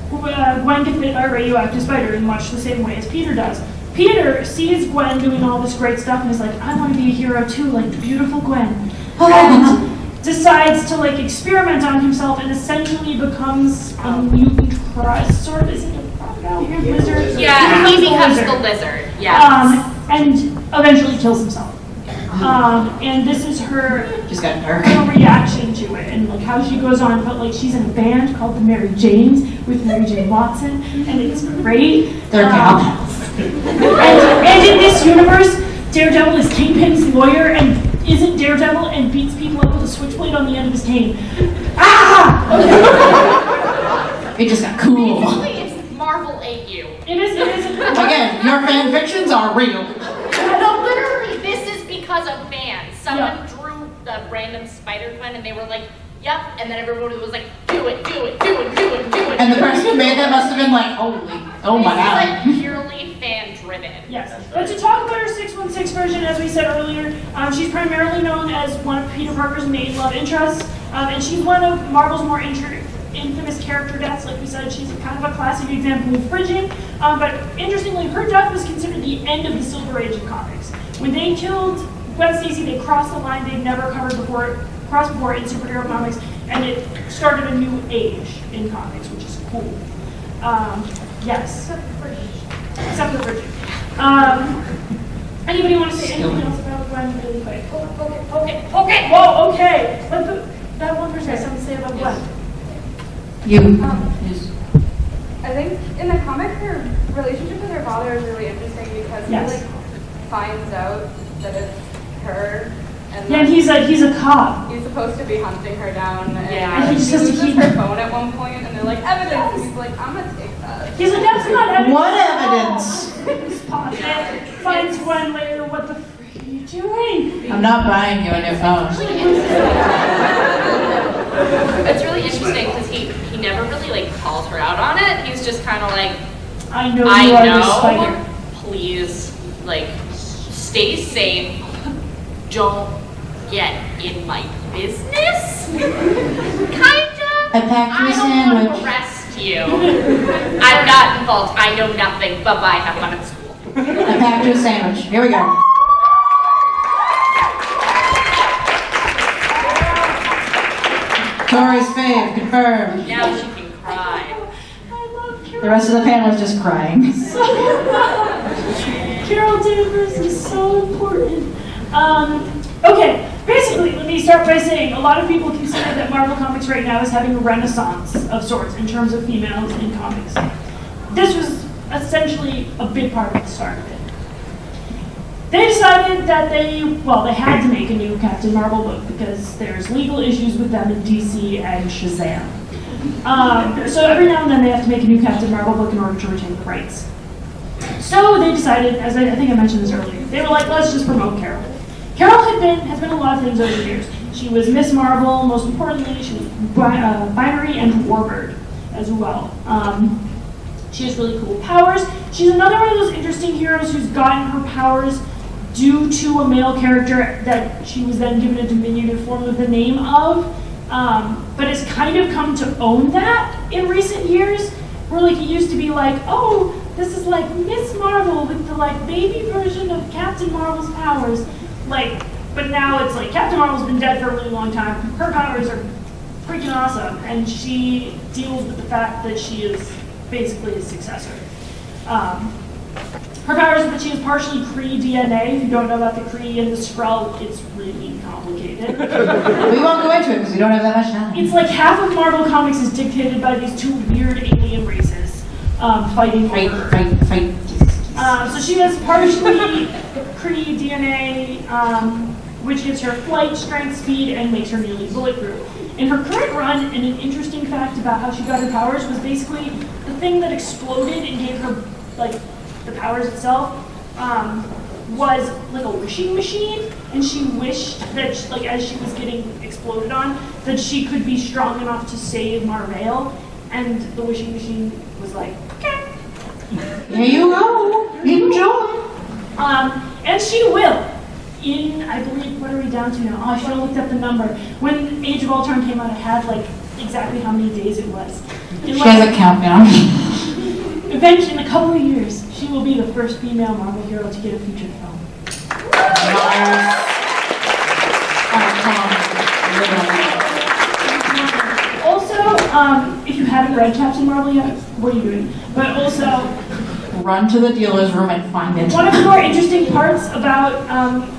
Gwen gets bit by a radioactive spider in much the same way as Peter does. Peter sees Gwen doing all this great stuff and is like, I want to be a hero too, like the beautiful Gwen. And decides to like experiment on himself and essentially becomes a mutant crust, sort of, is it a crocodile? Lizard? Yeah, he becomes the lizard, yes. And eventually kills himself. And this is her Just got dark. reaction to it and like how she goes on, but like she's in a band called the Mary Janes with Mary Jane Watson, and it's great. They're gal pals. And in this universe, Daredevil is Kingpin's lawyer and isn't Daredevil and beats people up with a switchblade on the end of his cane. Ah! It just got cool. Basically, it's Marvel ate you. It is. Again, your fan fictions are real. No, literally, this is because of fans. Someone drew the random Spider-Gwen and they were like, yep, and then everybody was like, do it. And the person who made that must have been like, oh my god. This is like purely fan-driven. Yes. But to talk about her 616 version, as we said earlier, she's primarily known as one of Peter Parker's main love interests, and she's one of Marvel's more infamous character deaths. Like we said, she's kind of a classic example of bridging. But interestingly, her death was considered the end of the Silver Age of comics. When they killed Gwen Stacy, they crossed the line they'd never crossed before in superhero comics, and it started a new age in comics, which is cool. Yes. Except for Bridget. Anybody want to say anything else about Gwen really quick? Okay. Whoa, okay. Let that one person have something to say about Gwen. You. I think in the comic, her relationship with her father is really interesting because he like finds out that it's her. And yeah, and he's a cop. He's supposed to be hunting her down. And he just has to loses keep her phone at one point, and they're like, evidence. And he's like, I'm gonna take that. He's like, that's not evidence. What evidence? And finds Gwen later. What the frick are you doing? I'm not buying you a new phone. It's really interesting because he never really like calls her out on it. He's just kind of like, I know you are the spider. Please, like, stay safe. Don't get in my business. Kinda. I packed you a I don't want to sandwich. arrest you. I'm not involved. I know nothing. Bye bye. Have fun at school. I packed you a sandwich. Here we go. Tori's fave, confirmed. Now she can cry. The rest of the panel is just crying. Carol Danvers is so important. Okay, basically, let me start by saying a lot of people consider that Marvel Comics right now is having a renaissance of sorts in terms of females in comics. This was essentially a big part of the start of it. They decided that they had to make a new Captain Marvel book because there's legal issues with them in DC and Shazam. So every now and then they have to make a new Captain Marvel book in order to retain the rights. So they decided, as I think I mentioned this earlier, they were like, let's just promote Carol. Carol has been a lot of things over the years. She was Miss Marvel, most importantly, she was Binary and Warbird as well. She has really cool powers. She's another one of those interesting heroes who's gotten her powers due to a male character that she was then given a diminutive form of the name of, but has kind of come to own that in recent years, where like it used to be like, oh, this is like Miss Marvel with the like baby version of Captain Marvel's powers, like, but now it's like Captain Marvel's been dead for a really long time. Her powers are freaking awesome, and she deals with the fact that she is basically his successor. Her powers are that she is partially Kree DNA. If you don't know about the Kree and the Skrull, it's really complicated. We won't go into it because we don't have that much time. It's like half of Marvel Comics is dictated by these two weird alien races fighting over her. Fight. So she has partially Kree DNA, which gives her flight, strength, speed, and makes her nearly bulletproof. In her current run, and an interesting fact about how she got her powers was basically the thing that exploded and gave her like the powers itself was like a wishing machine, and she wished that like as she was getting exploded on that she could be strong enough to save Marvel, and the wishing machine was like, okay, here you go, enjoy. And she will. In, I believe, what are we down to now? Oh, I should have looked up the number. When Age of Ultron came out, I had like exactly how many days it was. She has a countdown. Eventually, in a couple of years, she will be the first female Marvel hero to get a feature film. Also, if you haven't read Captain Marvel yet, what are you doing? But also, run to the dealer's room and find it. One of the more interesting parts about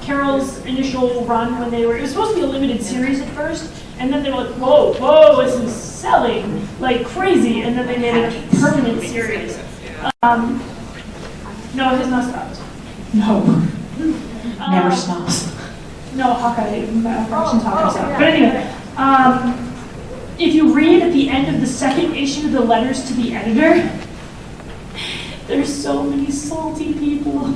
Carol's initial run when it was supposed to be a limited series at first, and then they were like, whoa, this is selling like crazy, and then they made it a permanent series. No, it has not stopped. No. Never stops. No, Hawkeye, Operation Hawkeye stopped. But anyway, if you read at the end of the second issue the letters to the editor, there's so many salty people.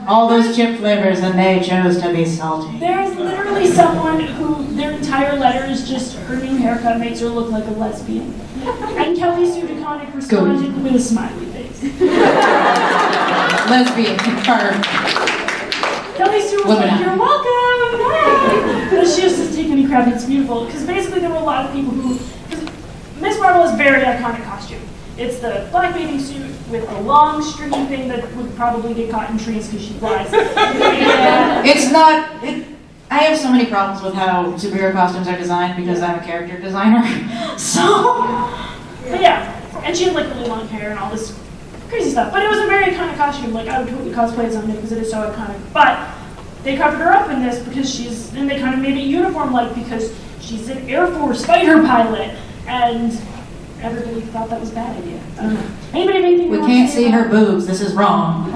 All those chip flavors, and they chose to be salty. There's literally someone who their entire letter is just her new haircut makes her look like a lesbian. And Kelly Sue DeConnick responded with a smiley face. Lesbian confirmed. Kelly Sue was like, you're welcome! Hey! But she just doesn't take any crap, it's beautiful. Because basically there were a lot of people who... Miss Marvel is a very iconic costume. It's the black bathing suit, with the long stringy thing that would probably get caught in trees because she flies. And, It's not. I have so many problems with how superhero costumes are designed because I'm a character designer. but yeah, and she had like really long hair and all this crazy stuff. But it was a very iconic costume. Like I would totally cosplay as something because it is so iconic. But they covered her up in this because and they kind of made it uniform-like because she's an Air Force fighter pilot, and everybody thought that was a bad idea. I don't know. Anybody have anything? We can't see her boobs. This is wrong.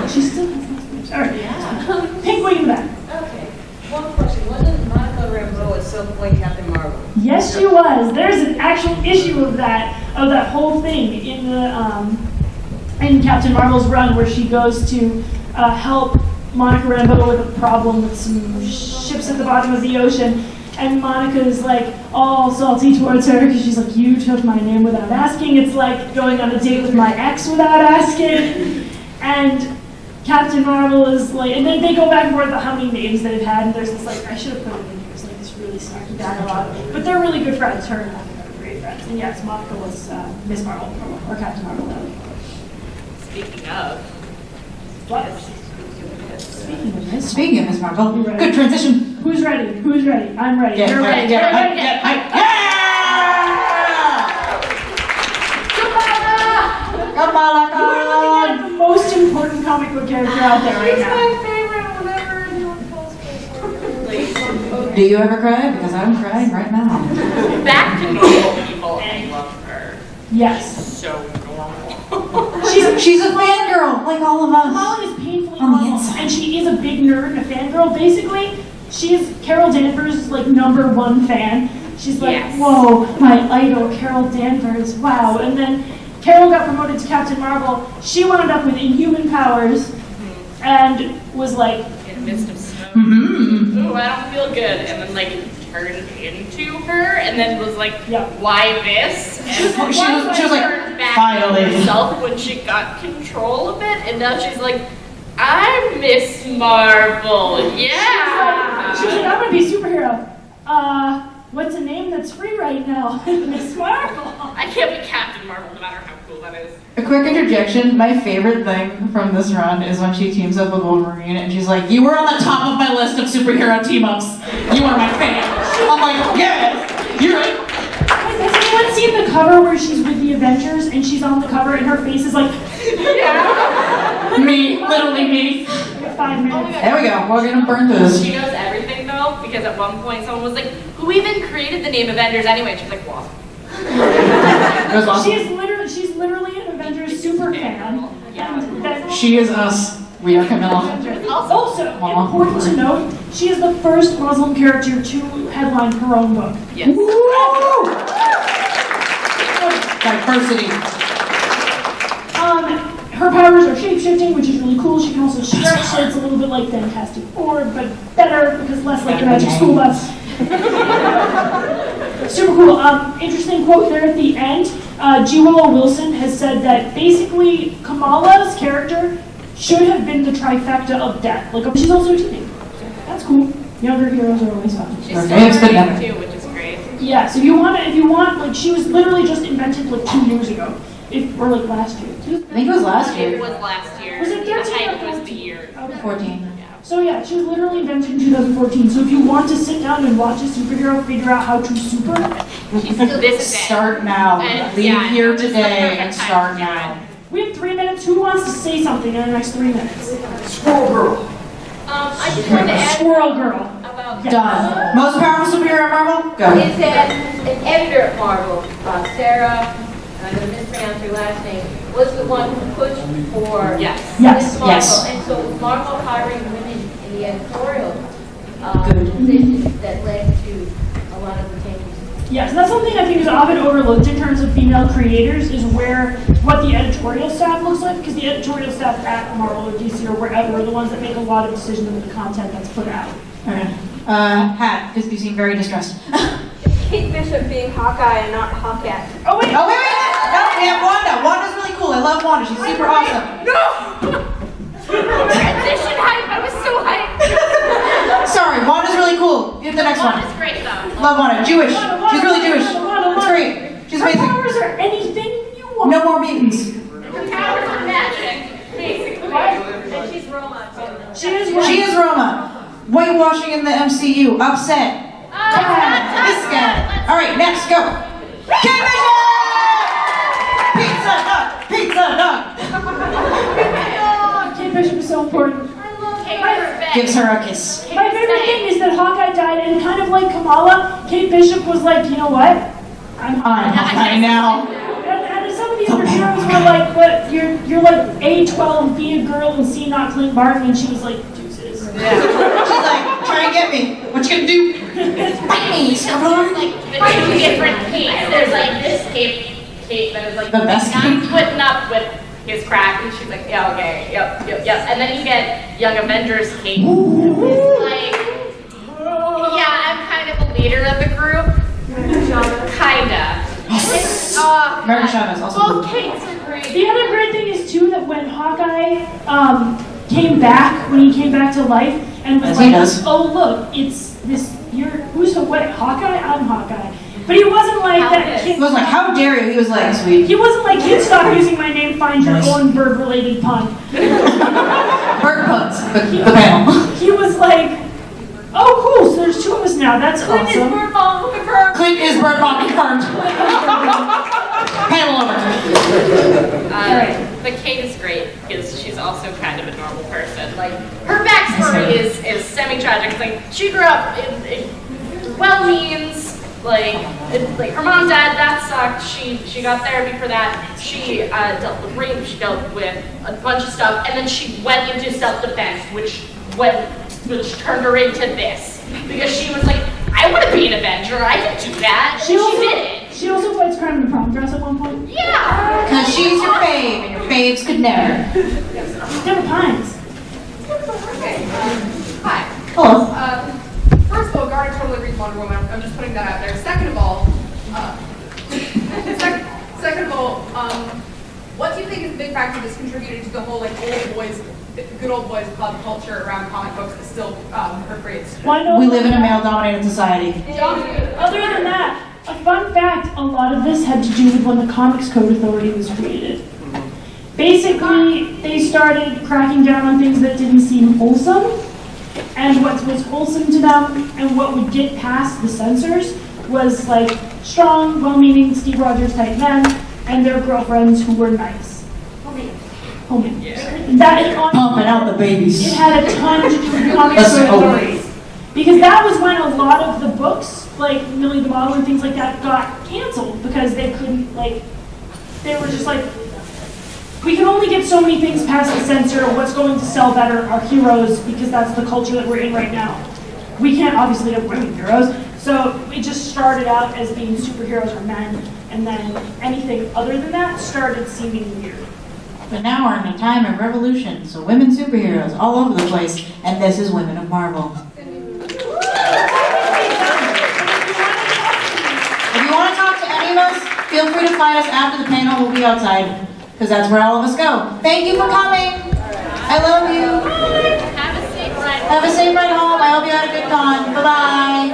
She still has nice boobs. All right. Yeah. Pink wing in the back. Okay. One question. Wasn't Monica Rambeau at some point Captain Marvel? Yes, she was. There's an actual issue of that whole thing in the in Captain Marvel's run where she goes to help Monica Rambeau with a problem with some ships at the bottom of the ocean, and Monica's like all salty towards her because she's like, you took my name without asking. It's like going on a date with my ex without asking. And Captain Marvel is like, and then they go back and forth about how many names they've had, and there's this like, I should have put it in here, it's like this really snarky dialogue. But they're really good friends, her and Monica are great friends. And yes, Monica was Miss Marvel, or Captain Marvel. Speaking of. What? Speaking of Miss Marvel, good transition. Who's ready? Who's ready? I'm ready. You're ready. You're ready. Kamala You are looking at the most important comic book character out there right now. My favorite whenever anyone cosplays. Do you ever cry? Because I'm crying right now. Back to normal people, and I love her. Yes. So normal. She's a fangirl, like all of us. Kamala is painfully On the normal, inside. and she is a big nerd and a fangirl. Basically, she's Carol Danvers' like #1 fan. She's like, Yes. whoa, my idol, Carol Danvers, wow. And then Carol got promoted to Captain Marvel. She wound up with inhuman powers, and was like, In the midst of snow. Mm-hmm. Ooh, I don't feel good. And then like turned into her, and then was like, Yeah. why this? And then She was like, turned back finally. to herself when she got control of it, and now she's like, I'm Miss Marvel. Yeah. she was like, I'm gonna be a superhero. What's a name that's free right now? Miss Marvel. I can't be Captain Marvel no matter how cool that is. A quick interjection, my favorite thing from this run is when she teams up with Wolverine and she's like, you were on the top of my list of superhero team-ups. You are my fan. I'm like, yes, you're right. Has anyone seen the cover where she's with the Avengers and she's on the cover and her face is like, Yeah. Me, literally me. 5 minutes. There we go, we're gonna burn this. She knows everything though, because at one point someone was like, who even created the name Avengers anyway? And she's like, Wasp. She's literally an Avengers super fan. Yeah. She is us. We are Camilla. Also, important to note, she is the first Muslim character to headline her own book. Yes. Woo! Diversity. Her powers are shape-shifting, which is really cool. She can also stretch, so it's a little bit like Fantastic Four, but better because less like the Magic School Bus. Super cool. Interesting quote there at the end. G. Willow Wilson has said that basically Kamala's character should have been the trifecta of death. Like she's also a teenager. That's cool. Younger heroes are always fun. She's still learning too, which is great. Yeah, so if you want, like she was literally just invented like 2 years ago. Or like last year. I think it was last year. It was last year. Was it 13 I or think it was the year. 14. Yeah. So yeah, she was literally invented in 2014. So if you want to sit down and watch a superhero figure out how to super, This is it. Start now. And, Leave yeah, here this is the today perfect and time start to do it. now. we have 3 minutes. Who wants to say something in the next 3 minutes? Squirrel Girl. I just wanted to add Squirrel Girl. about Done. Most powerful superhero at Marvel? Go. Is that an editor at Marvel, Sarah, I'm going to mispronounce your last name, was the one who pushed for Yes. Miss Marvel. Yes. And so was Marvel hiring women in the editorial positions that led to a lot of the changes. Yes, and that's something I think is often overlooked in terms of female creators is what the editorial staff looks like, because the editorial staff at Marvel or DC or wherever are the ones that make a lot of decisions with the content that's put out. Okay. Hat, because you seem very distressed. Kate Bishop being Hawkeye and not Hawkette. Oh wait! Oh, wait. No, we have Wanda. Wanda's really cool. I love Wanda. She's super awesome. Transition hype. I was so hyped. Sorry, Wanda's really cool. Get the next one. Wanda's great though. Love Wanda. Jewish. Wanda, She's really Jewish. Wanda. It's great. She's Her amazing. powers are anything you want. No more mutants. Review watching in the MCU. Upset. This guy. All right, next, go. Kate Bishop! Pizza Nut! Pizza Nut! Oh, Kate Bishop is so important. Gives her a kiss. My favorite thing is that Hawkeye died, and kind of like Kamala, Kate Bishop was like, you know what? I'm Hawkeye now. And some of the other heroes were like, but you're like A12, be a girl and see not Clint Barton, and she was like, deuces. Yeah. She's like, try and get me. What you gonna do? Fight me, Scarlet. Like the two different Kates. There's like this Kate that is like the best not putting up with his crack, and she's like, yeah, okay, yep. And then you get Young Avengers Kate, who's like, yeah, I'm kind of a leader of the group. Kinda. American Chavez also. Both Kates are great. The other great thing is too that when Hawkeye came back, when he came back to life, and was like, oh look, it's this. Who's what? Hawkeye? I'm Hawkeye. But he wasn't like that. He was like, how dare you? He was like, sweet. He wasn't like, kids, stop using my name, find your own bird-related pun. Bird puns, the panel. He was like, oh cool, so there's two of us now, that's Clint awesome. is bird mom confirmed. Clint is bird mom confirmed. Panel over. But Kate is great because she's also kind of a normal person. Like her backstory is semi-tragic. Like she grew up in well-means. Like her mom, dad, that sucked. She got therapy for that. She dealt with rape. She dealt with a bunch of stuff, and then she went into self-defense, which turned her into this because she was like, I want to be an Avenger. I can do that. She did it. She also fights crime in the prom dress at one point. Yeah. Because she's your fave, and your faves could never. Never pines. Okay. Hi. Hello. First of all, Garner totally reads Wonder Woman. I'm just putting that out there. Second of all, what do you think is the big factor that's contributed to the whole like good old boys club culture around comic books that still perpetuates? We live in a male-dominated society. Other than that, a fun fact, a lot of this had to do with when the Comics Code Authority was created. Basically, they started cracking down on things that didn't seem wholesome, and what was wholesome to them and what would get past the censors was like strong, well-meaning Steve Rogers type men and their girlfriends who were nice. Homie. Pumping out the babies. It had a ton to do with Comics Code Authority. Because that was when a lot of the books, like Millie the Model and things like that, got canceled because they couldn't, like, they were just like, we can only get so many things past the censor. What's going to sell better are heroes because that's the culture that we're in right now. We can't obviously have women heroes, so it just started out as being superheroes or men, and then anything other than that started seeming weird. But now we're in a time of revolution, so women superheroes all over the place, and this is Women of Marvel. If you want to talk to any of us, feel free to find us after the panel. We'll be outside. Because that's where all of us go. Thank you for coming. I love you. Have a safe ride. Have a safe ride home. I hope you had a good con. Bye-bye.